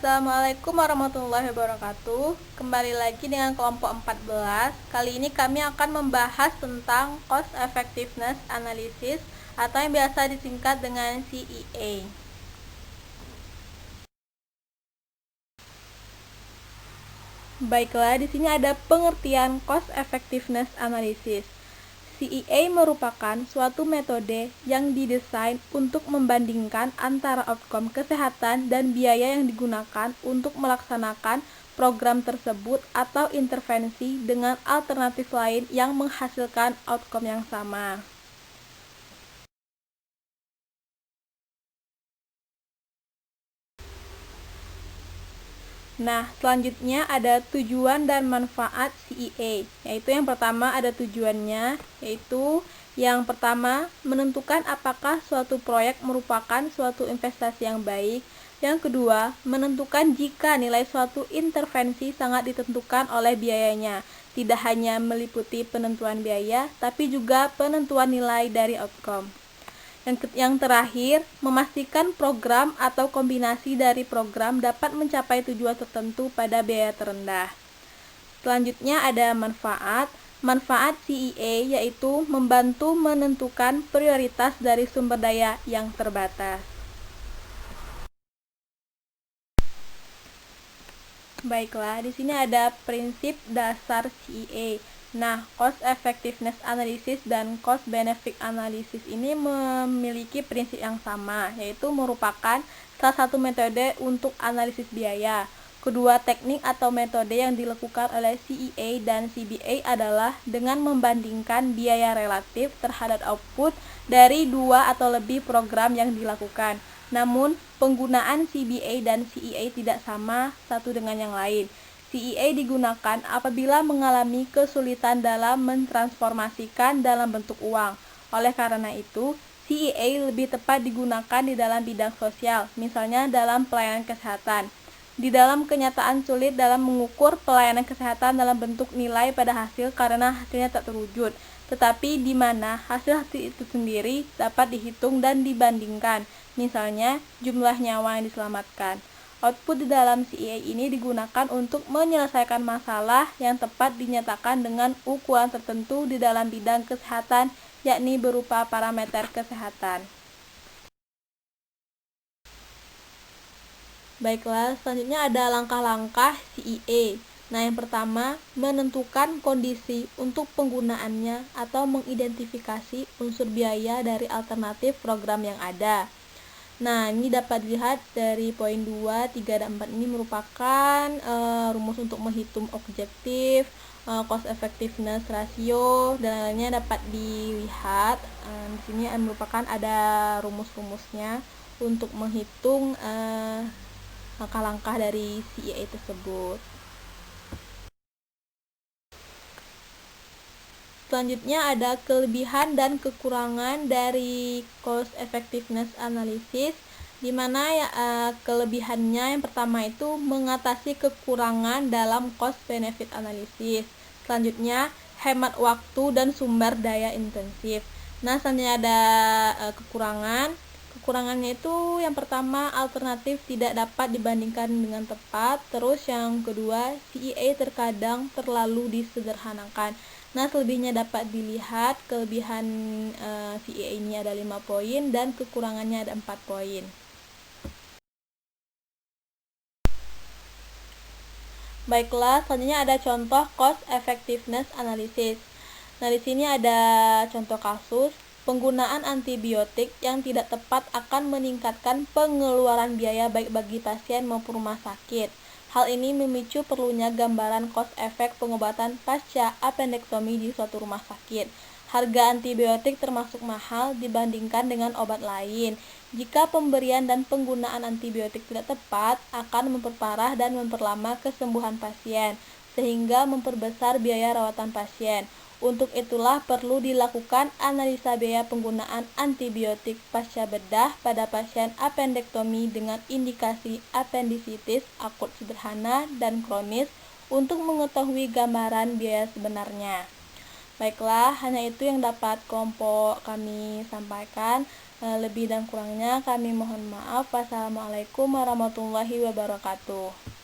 Assalamualaikum warahmatullahi wabarakatuh. Kembali lagi dengan kelompok 14. Kali ini kami akan membahas tentang Cost Effectiveness Analysis atau yang biasa disingkat dengan CEA. Baiklah, di sini ada pengertian Cost Effectiveness Analysis. CEA merupakan suatu metode yang didesain untuk membandingkan antara outcome kesehatan dan biaya yang digunakan untuk melaksanakan program tersebut atau intervensi dengan alternatif lain yang menghasilkan outcome yang sama. Nah, selanjutnya ada tujuan dan manfaat CEA, yaitu yang pertama ada tujuannya, yaitu yang pertama menentukan apakah suatu proyek merupakan suatu investasi yang baik. Yang kedua, menentukan jika nilai suatu intervensi sangat ditentukan oleh biayanya, tidak hanya meliputi penentuan biaya, tapi juga penentuan nilai dari outcome. Yang terakhir, memastikan program atau kombinasi dari program dapat mencapai tujuan tertentu pada biaya terendah. Selanjutnya ada manfaat. Manfaat CEA yaitu membantu menentukan prioritas dari sumber daya yang terbatas. Baiklah, di sini ada prinsip dasar CEA. Nah, cost effectiveness analysis dan cost benefit analysis ini memiliki prinsip yang sama, yaitu merupakan salah satu metode untuk analisis biaya. Kedua teknik atau metode yang dilakukan oleh CEA dan CBA adalah dengan membandingkan biaya relatif terhadap output dari dua atau lebih program yang dilakukan. Namun, penggunaan CBA dan CEA tidak sama satu dengan yang lain. CEA digunakan apabila mengalami kesulitan dalam mentransformasikan dalam bentuk uang. Oleh karena itu, CEA lebih tepat digunakan di dalam bidang sosial, misalnya dalam pelayanan kesehatan. Di dalam kenyataan sulit dalam mengukur pelayanan kesehatan dalam bentuk nilai pada hasil karena hasilnya tak terwujud, tetapi di mana hasil itu sendiri dapat dihitung dan dibandingkan, misalnya jumlah nyawa yang diselamatkan. Output di dalam CEA ini digunakan untuk menyelesaikan masalah yang tepat dinyatakan dengan ukuran tertentu di dalam bidang kesehatan, yakni berupa parameter kesehatan. Baiklah, selanjutnya ada langkah-langkah CEA. Nah, yang pertama, menentukan kondisi untuk penggunaannya atau mengidentifikasi unsur biaya dari alternatif program yang ada. Nah, ini dapat dilihat dari poin 2, 3, dan 4 ini merupakan rumus untuk menghitung objektif, cost effectiveness ratio, dan lainnya dapat dilihat. Di sini merupakan ada rumus-rumusnya untuk menghitung langkah-langkah dari CEA tersebut. Selanjutnya ada kelebihan dan kekurangan dari cost effectiveness analysis, di mana kelebihannya yang pertama itu mengatasi kekurangan dalam cost benefit analysis. Selanjutnya hemat waktu dan sumber daya intensif. Nah, selanjutnya ada kekurangan. Kekurangannya itu yang pertama alternatif tidak dapat dibandingkan dengan tepat. Terus yang kedua CEA terkadang terlalu disederhanakan. Nah, selebihnya dapat dilihat. Kelebihan CEA ini ada 5 poin dan kekurangannya ada 4 poin. Baiklah, selanjutnya ada contoh cost effectiveness analysis. Nah, di sini ada contoh kasus. Penggunaan antibiotik yang tidak tepat akan meningkatkan pengeluaran biaya baik bagi pasien maupun rumah sakit. Hal ini memicu perlunya gambaran cost effect pengobatan pasca appendektomi di suatu rumah sakit. Harga antibiotik termasuk mahal dibandingkan dengan obat lain. Jika pemberian dan penggunaan antibiotik tidak tepat, akan memperparah dan memperlama kesembuhan pasien, sehingga memperbesar biaya rawatan pasien. Untuk itulah perlu dilakukan analisa biaya penggunaan antibiotik pasca bedah pada pasien appendektomi dengan indikasi appendisitis akut sederhana dan kronis untuk mengetahui gambaran biaya sebenarnya. Baiklah, hanya itu yang dapat kelompok kami sampaikan. Lebih dan kurangnya kami mohon maaf. Wassalamualaikum warahmatullahi wabarakatuh.